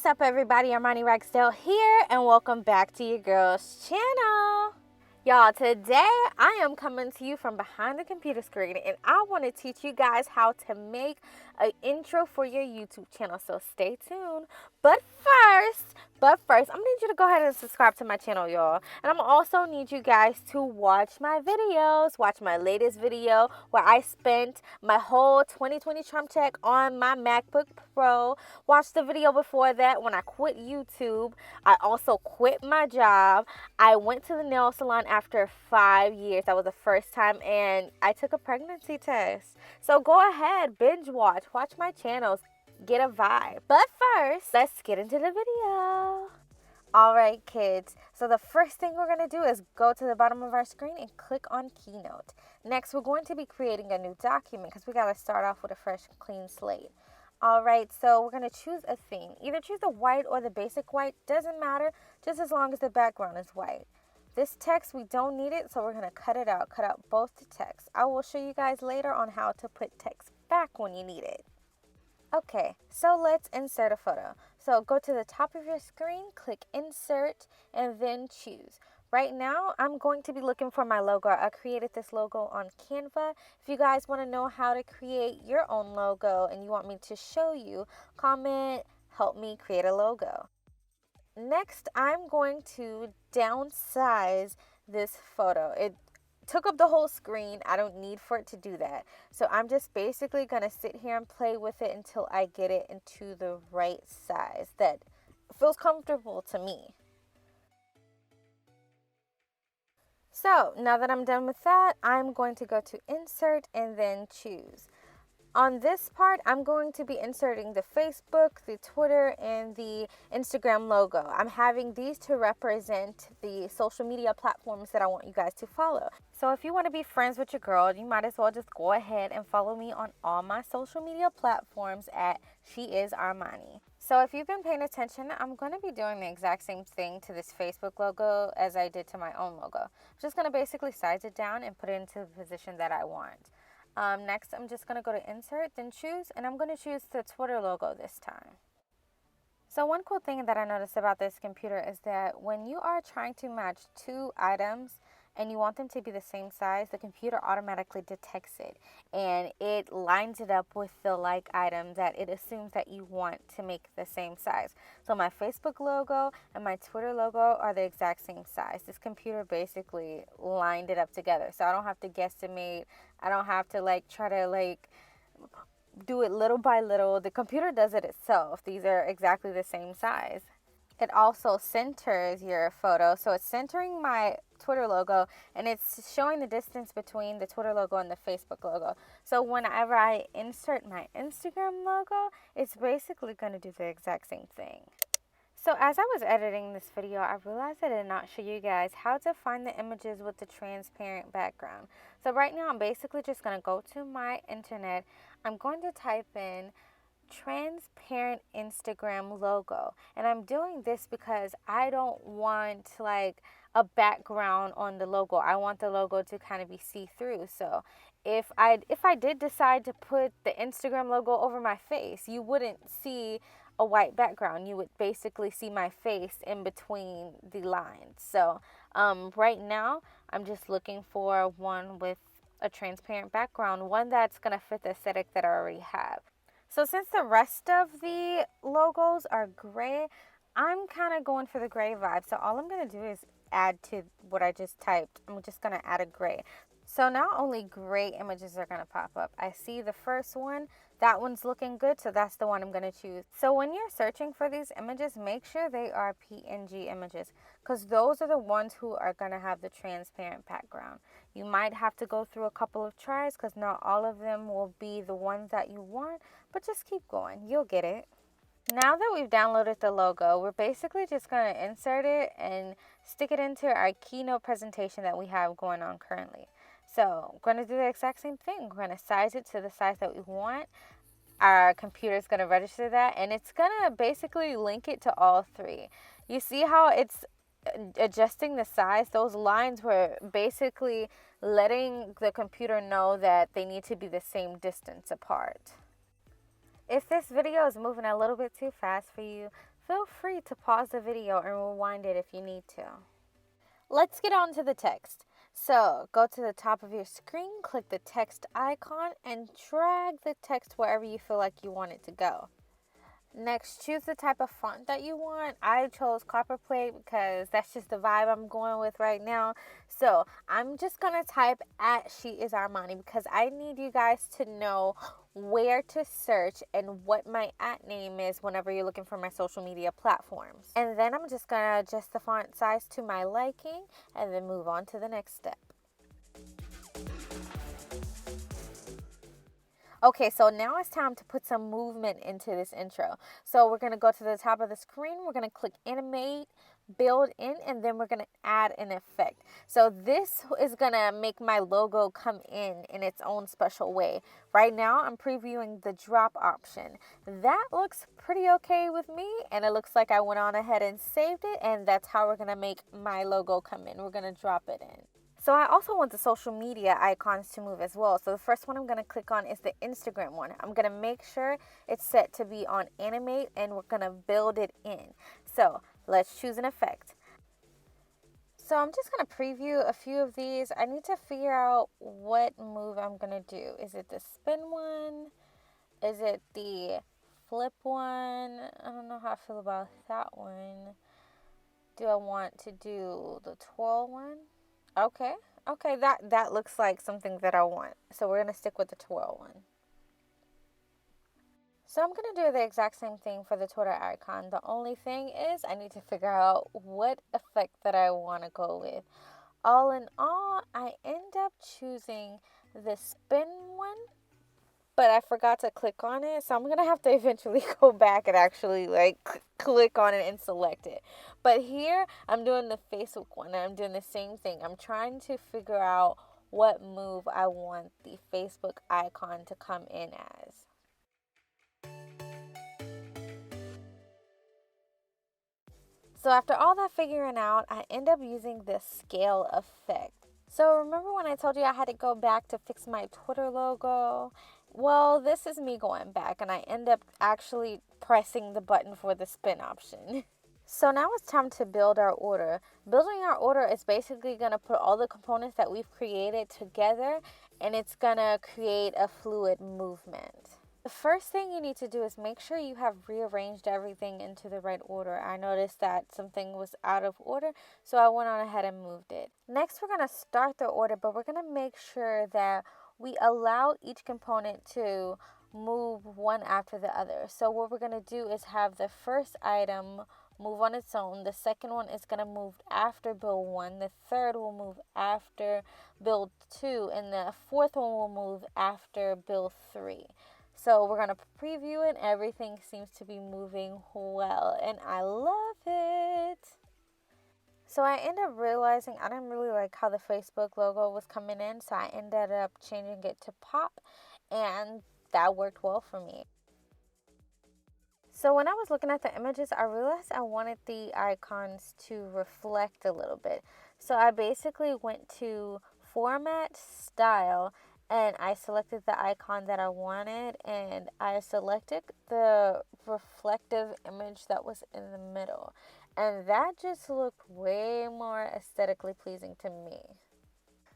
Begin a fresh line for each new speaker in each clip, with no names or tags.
What's up, everybody? Armani Ragsdale here, and welcome back to your girl's channel. Y'all, today I am coming to you from behind the computer screen, and I want to teach you guys how to make an intro for your YouTube channel, so stay tuned. But first, I'm going to need you to go ahead and subscribe to my channel, y'all. And I'm also need you guys to watch my videos. Watch my latest video where I spent my whole 2020 Trump check on my MacBook Pro. Watch the video before that when I quit YouTube. I also quit my job. I went to the nail salon after 5 years. That was the first time, and I took a pregnancy test. So go ahead, binge watch my channels, get a vibe. But first, let's get into the video. Alright, kids, so the first thing we're going to do is go to the bottom of our screen and click on Keynote. Next, we're going to be creating a new document because we got to start off with a fresh, clean slate. Alright, so we're going to choose a theme. Either choose the white or the basic white, doesn't matter, just as long as the background is white. This text, we don't need it, so we're going to cut it out. Cut out both the text. I will show you guys later on how to put text back when you need it. Okay, so let's insert a photo. So go to the top of your screen, click Insert, and then choose. Right now, I'm going to be looking for my logo. I created this logo on Canva. If you guys want to know how to create your own logo and you want me to show you, comment, help me create a logo. Next, I'm going to downsize this photo. It took up the whole screen. I don't need for it to do that. So I'm just basically going to sit here and play with it until I get it into the right size that feels comfortable to me. So now that I'm done with that, I'm going to go to Insert and then Choose. On this part, I'm going to be inserting the Facebook, the Twitter, and the Instagram logo. I'm having these to represent the social media platforms that I want you guys to follow. So if you want to be friends with your girl, you might as well just go ahead and follow me on all my social media platforms at She Is Armani. So if you've been paying attention, I'm going to be doing the exact same thing to this Facebook logo as I did to my own logo. I'm just going to basically size it down and put it into the position that I want. Next, I'm just going to go to Insert, then Choose, and I'm going to choose the Twitter logo this time. So one cool thing that I noticed about this computer is that when you are trying to match two items and you want them to be the same size, the computer automatically detects it and it lines it up with the like item that it assumes that you want to make the same size. So my Facebook logo and my Twitter logo are the exact same size. This computer basically lined it up together, so I don't have to guesstimate. I don't have to try to do it little by little. The computer does it itself. These are exactly the same size. It also centers your photo. So it's centering my Twitter logo and it's showing the distance between the Twitter logo and the Facebook logo. So whenever I insert my Instagram logo, it's basically going to do the exact same thing. So as I was editing this video, I realized I did not show you guys how to find the images with the transparent background. So right now I'm basically just going to go to my internet. I'm going to type in transparent Instagram logo, and I'm doing this because I don't want a background on the logo. I want the logo to kind of be see-through. So if I did decide to put the Instagram logo over my face, you wouldn't see a white background. You would basically see my face in between the lines. So right now I'm just looking for one with a transparent background, one that's going to fit the aesthetic that I already have. So since the rest of the logos are gray, I'm kind of going for the gray vibe. So all I'm going to do is add to what I just typed. I'm just going to add a gray. So now only gray images are going to pop up. I see the first one. That one's looking good, so that's the one I'm going to choose. So when you're searching for these images, make sure they are PNG images because those are the ones who are going to have the transparent background. You might have to go through a couple of tries because not all of them will be the ones that you want, but just keep going. You'll get it. Now that we've downloaded the logo, we're basically just going to insert it and stick it into our Keynote presentation that we have going on currently. So I'm going to do the exact same thing. We're going to size it to the size that we want. Our computer is going to register that, and it's going to basically link it to all three. You see how it's adjusting the size? Those lines were basically letting the computer know that they need to be the same distance apart. If this video is moving a little bit too fast for you, Feel free to pause the video and rewind it if you need to. Let's get on to the text. So go to the top of your screen, click the text icon, and drag the text wherever you feel like you want it to go. Next, choose the type of font that you want. I chose copperplate because that's just the vibe I'm going with right now. So I'm just going to type at She Is Armani because I need you guys to know where to search and what my at name is whenever you're looking for my social media platforms. And then I'm just going to adjust the font size to my liking and then move on to the next step. Okay, so now it's time to put some movement into this intro. So we're going to go to the top of the screen. We're going to click Animate, Build In, and then we're going to add an effect. So this is going to make my logo come in its own special way. Right now, I'm previewing the drop option. That looks pretty okay with me, and it looks like I went on ahead and saved it, and that's how we're going to make my logo come in. We're going to drop it in. So I also want the social media icons to move as well. So the first one I'm going to click on is the Instagram one. I'm going to make sure it's set to be on Animate, and we're going to build it in. So let's choose an effect. So I'm just going to preview a few of these. I need to figure out what move I'm going to do. Is it the spin one? Is it the flip one? I don't know how I feel about that one. Do I want to do the twirl one? Okay, that looks like something that I want. So we're going to stick with the twirl one. So I'm going to do the exact same thing for the Twitter icon. The only thing is I need to figure out what effect that I want to go with. All in all, I end up choosing the spin one, but I forgot to click on it. So I'm going to have to eventually go back and actually click on it and select it. But here I'm doing the Facebook one and I'm doing the same thing. I'm trying to figure out what move I want the Facebook icon to come in as. So after all that figuring out, I end up using the scale effect. So remember when I told you I had to go back to fix my Twitter logo? Well, this is me going back, and I end up actually pressing the button for the spin option. So now it's time to build our order. Building our order is basically going to put all the components that we've created together, and it's going to create a fluid movement. The first thing you need to do is make sure you have rearranged everything into the right order. I noticed that something was out of order, so I went on ahead and moved it. Next, we're going to start the order, but we're going to make sure that we allow each component to move one after the other. So what we're going to do is have the first item move on its own. The second one is going to move after build 1. The third will move after build 2. And the fourth one will move after build 3. So we're going to preview it. Everything seems to be moving well, and I love it. So I ended up realizing I didn't really like how the Facebook logo was coming in, so I ended up changing it to pop, and that worked well for me. So when I was looking at the images, I realized I wanted the icons to reflect a little bit. So I basically went to Format, Style, and I selected the icon that I wanted, and I selected the reflective image that was in the middle, and that just looked way more aesthetically pleasing to me.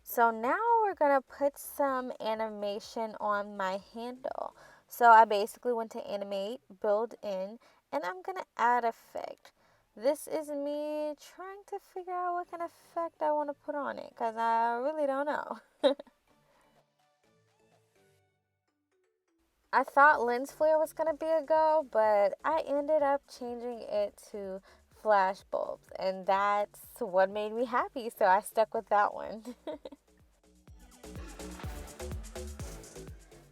So now we're gonna put some animation on my handle. So I basically went to Animate, Build In, and I'm gonna add effect. This is me trying to figure out what kind of effect I want to put on it, because I really don't know. I thought lens flare was going to be a go, but I ended up changing it to flash bulbs, and that's what made me happy, so I stuck with that one.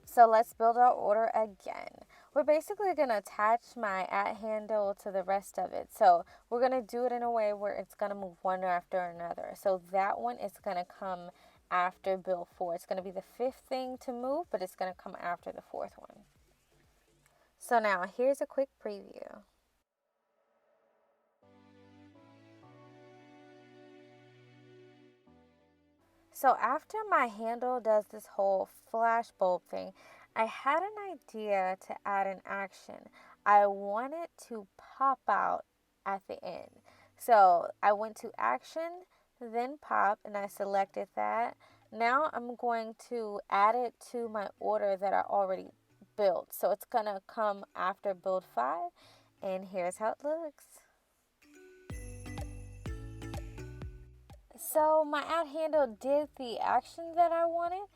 So let's build our order again. We're basically going to attach my at handle to the rest of it. So we're going to do it in a way where it's going to move one after another. So that one is going to come after build 4. It's going to be the fifth thing to move, but it's going to come after the fourth one. So now here's a quick preview. So after my handle does this whole flash bulb thing, I had an idea to add an action. I want it to pop out at the end. So I went to action, then pop, and I selected that. Now I'm going to add it to my order that I already built. So it's going to come after build 5, and here's how it looks. So my ad handle did the action that I wanted,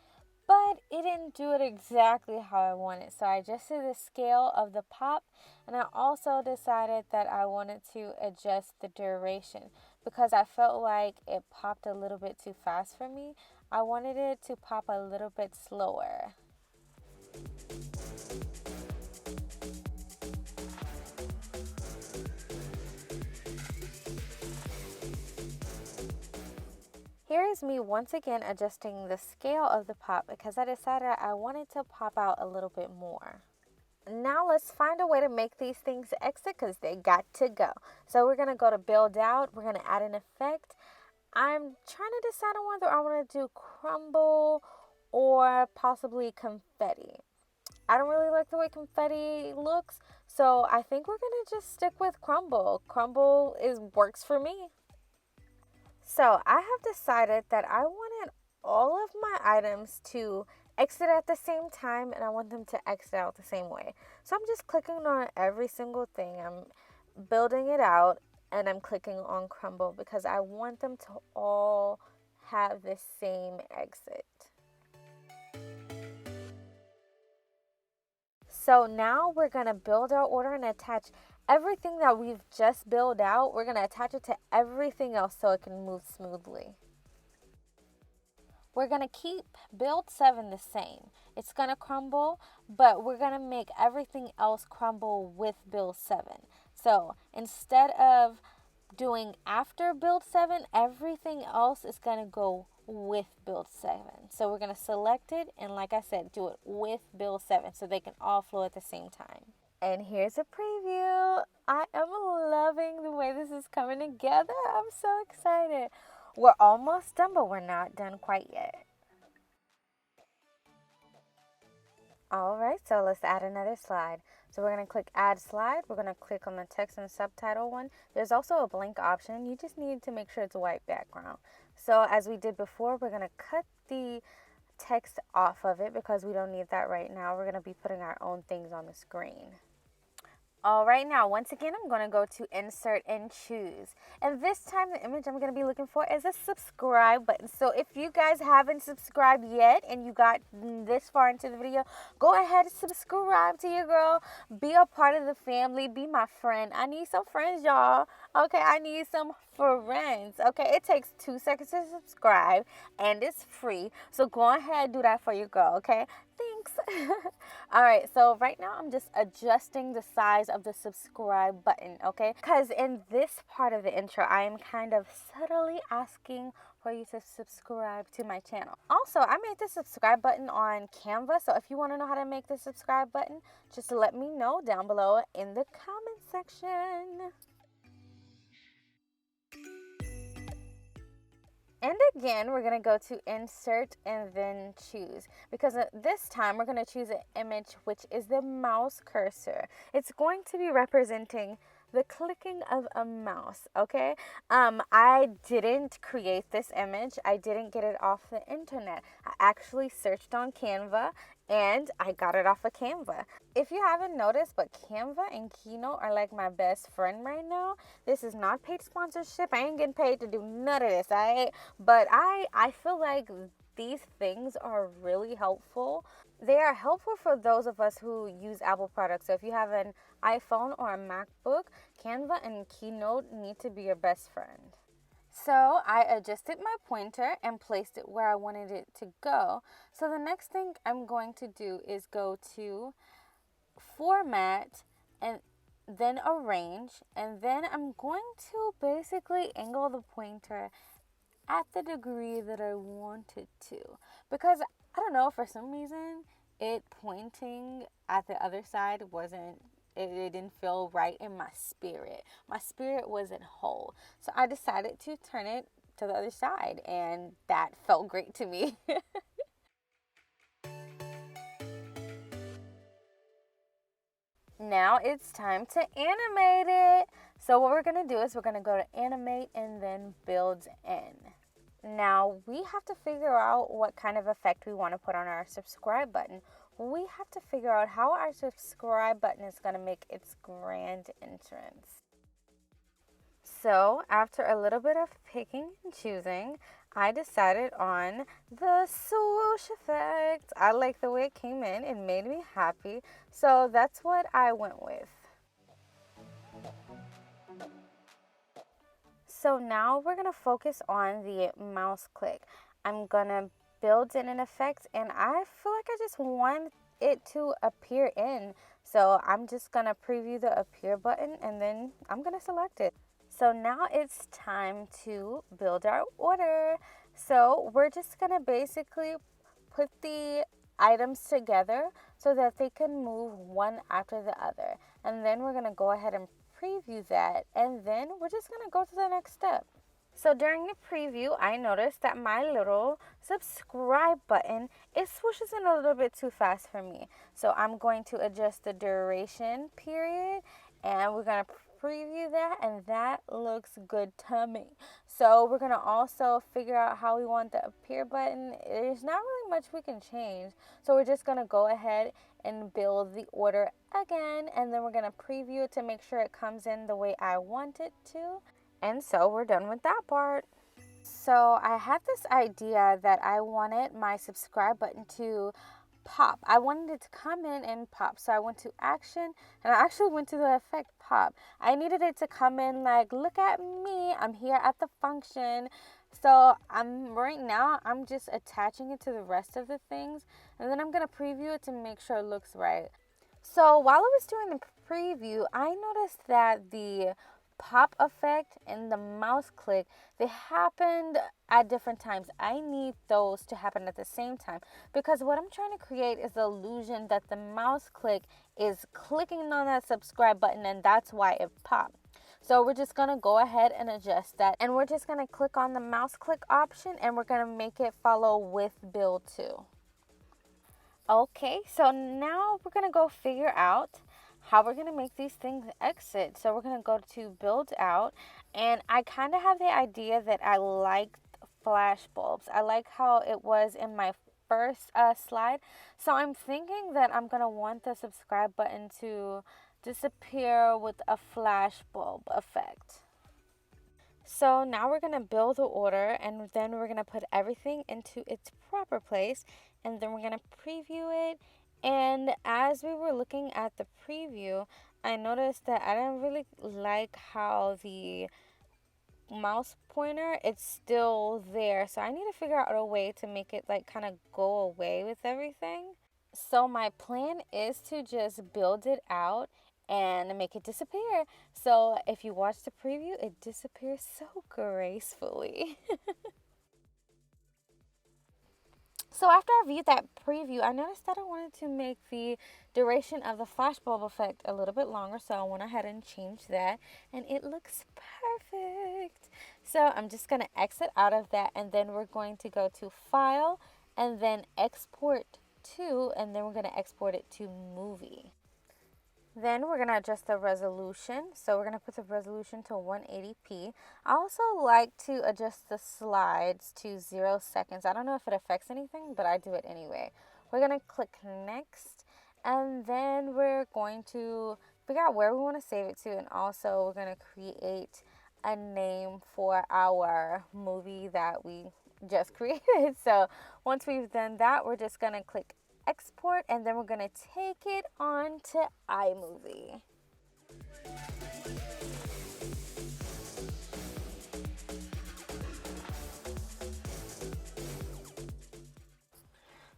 but it didn't do it exactly how I wanted. So I adjusted the scale of the pop, and I also decided that I wanted to adjust the duration because I felt like it popped a little bit too fast for me. I wanted it to pop a little bit slower. Here is me once again adjusting the scale of the pop because I decided I wanted to pop out a little bit more. Now let's find a way to make these things exit because they got to go. So we're going to go to build out. We're going to add an effect. I'm trying to decide on whether I want to do crumble or possibly confetti. I don't really like the way confetti looks, so I think we're going to just stick with crumble. Crumble works for me. So I have decided that I wanted all of my items to exit at the same time, and I want them to exit out the same way. So I'm just clicking on every single thing. I'm building it out, and I'm clicking on crumble because I want them to all have the same exit. So now we're going to build our order and attach everything that we've just built out. We're going to attach it to everything else so it can move smoothly. We're going to keep build 7 the same. It's going to crumble, but we're going to make everything else crumble with build 7. So instead of doing after build 7, everything else is going to go with build 7. So we're going to select it and, like I said, do it with build 7 so they can all flow at the same time. And here's a preview. I am loving the way this is coming together. I'm so excited. We're almost done, but we're not done quite yet. All right, so let's add another slide. So we're going to click add slide. We're going to click on the text and subtitle one. There's also a blank option. You just need to make sure it's a white background. So as we did before, we're going to cut the text off of it because we don't need that right now. We're going to be putting our own things on the screen. All right, now once again, I'm going to go to insert and choose. And this time the image I'm going to be looking for is a subscribe button. So if you guys haven't subscribed yet and you got this far into the video, go ahead and subscribe to your girl. Be a part of the family. Be my friend. I need some friends, y'all. Okay, I need some friends. Okay, it takes 2 seconds to subscribe and it's free. So go ahead and do that for your girl, okay? Thanks. All right, so right now I'm just adjusting the size of the subscribe button, okay? Because in this part of the intro, I am kind of subtly asking for you to subscribe to my channel. Also, I made the subscribe button on Canva, so if you want to know how to make the subscribe button, just let me know down below in the comment section. And again, we're going to go to insert and then choose because this time we're going to choose an image which is the mouse cursor. It's going to be representing the clicking of a mouse, okay? I didn't create this image. I didn't get it off the internet. I actually searched on Canva and I got it off of Canva. If you haven't noticed, but Canva and Keynote are like my best friend right now. This is not paid sponsorship. I ain't getting paid to do none of this, alright? But I feel like these things are really helpful. They are helpful for those of us who use Apple products. So if you have an iPhone or a MacBook, Canva and Keynote need to be your best friend. So I adjusted my pointer and placed it where I wanted it to go. So the next thing I'm going to do is go to format and then arrange, and then I'm going to basically angle the pointer at the degree that I want it to, because I don't know, for some reason it pointing at the other side it didn't feel right in my spirit. My spirit wasn't whole. So I decided to turn it to the other side, and that felt great to me. now it's time to animate it. So what we're going to do is we're going to go to animate and then build in. Now we have to figure out what kind of effect we want to put on our subscribe button. We have to figure out how our subscribe button is going to make its grand entrance. So after a little bit of picking and choosing, I decided on the swoosh effect. I like the way it came in. It made me happy. So that's what I went with. So now we're going to focus on the mouse click. I'm going to build in an effect, and I feel like I just want it to appear in. So I'm just going to preview the appear button, and then I'm going to select it. So now it's time to build our order. So we're just going to basically put the items together so that they can move one after the other. And then we're going to go ahead and preview that, and then we're just going to go to the next step. So during the preview, I noticed that my little subscribe button, it swooshes in a little bit too fast for me. So I'm going to adjust the duration period, and we're going to preview that, and that looks good to me. So we're going to also figure out how we want the appear button. There's not really much we can change. So we're just going to go ahead and build the order again, and then we're going to preview it to make sure it comes in the way I want it to. And so we're done with that part. So I had this idea that I wanted my subscribe button to pop. I wanted it to come in and pop. So I went to action, and I actually went to the effect pop. I needed it to come in like, look at me, I'm here at the function. So right now I'm just attaching it to the rest of the things, and then I'm going to preview it to make sure it looks right. So while I was doing the preview, I noticed that the pop effect and the mouse click, they happened at different times. I need those to happen at the same time, because what I'm trying to create is the illusion that the mouse click is clicking on that subscribe button, and that's why it popped. So we're just going to go ahead and adjust that, and we're just going to click on the mouse click option, and we're going to make it follow with build to. Okay, so now we're going to go figure out how we're going to make these things exit. So we're going to go to build out, and I kind of have the idea that I like flash bulbs. I like how it was in my first slide. So I'm thinking that I'm going to want the subscribe button to disappear with a flash bulb effect. So now we're going to build the order, and then we're going to put everything into its proper place, and then we're going to preview it. And as we were looking at the preview, I noticed that I didn't really like how the mouse pointer, it's still there. So I need to figure out a way to make it like kind of go away with everything. So my plan is to just build it out and make it disappear. So if you watch the preview, it disappears so gracefully. So after I viewed that preview, I noticed that I wanted to make the duration of the flashbulb effect a little bit longer, so I went ahead and changed that, and it looks perfect. So I'm just going to exit out of that, and then we're going to go to File, and then Export to, and then we're going to export it to Movie. Then we're going to adjust the resolution. So we're going to put the resolution to 180p. I also like to adjust the slides to 0 seconds. I don't know if it affects anything, but I do it anyway. We're going to click next, and then we're going to figure out where we want to save it to, and also we're going to create a name for our movie that we just created. So once we've done that, we're just going to click export, and then we're going to take it on to iMovie.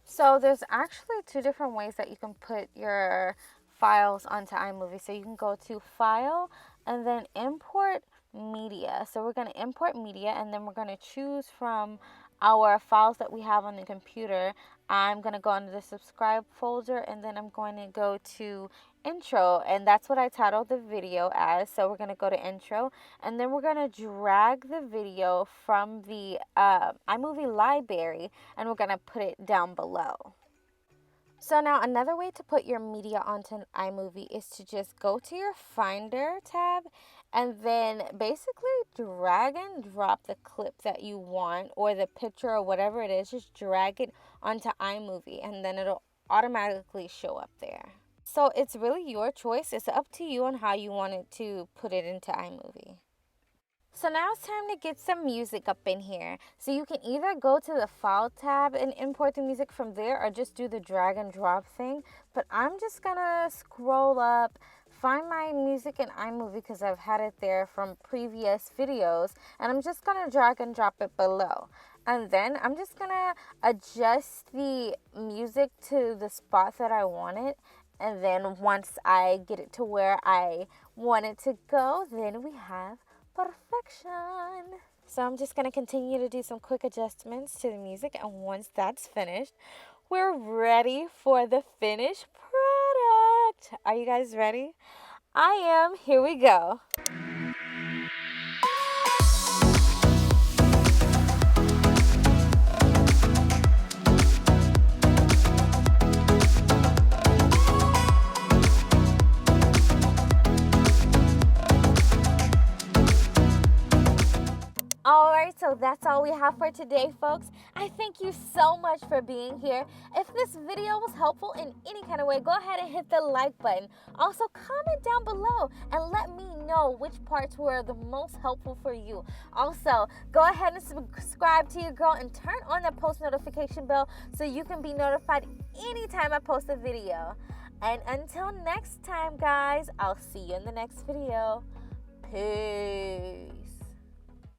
So there's actually two different ways that you can put your files onto iMovie. So you can go to File and then Import Media. So we're going to import media, and then we're going to choose from our files that we have on the computer. I'm going to go into the subscribe folder, and then I'm going to go to intro, and that's what I titled the video as. So we're going to go to intro, and then we're going to drag the video from the iMovie library, and we're going to put it down below. So now another way to put your media onto an iMovie is to just go to your Finder tab and then basically drag and drop the clip that you want or the picture or whatever it is. Just drag it onto iMovie and then it'll automatically show up there. So it's really your choice. It's up to you on how you want it to put it into iMovie. So now it's time to get some music up in here. So you can either go to the File tab and import the music from there or just do the drag and drop thing. But I'm just gonna scroll up, find my music in iMovie because I've had it there from previous videos, and I'm just gonna drag and drop it below. And then I'm just gonna adjust the music to the spot that I want it. And then once I get it to where I want it to go, then we have perfection. So I'm just going to continue to do some quick adjustments to the music, and once that's finished, we're ready for the finished product. Are you guys ready? I am. Here we go. Alright, so that's all we have for today, folks. I thank you so much for being here. If this video was helpful in any kind of way, go ahead and hit the like button. Also, comment down below and let me know which parts were the most helpful for you. Also, go ahead and subscribe to your girl and turn on the post notification bell so you can be notified anytime I post a video. And until next time, guys, I'll see you in the next video. Peace.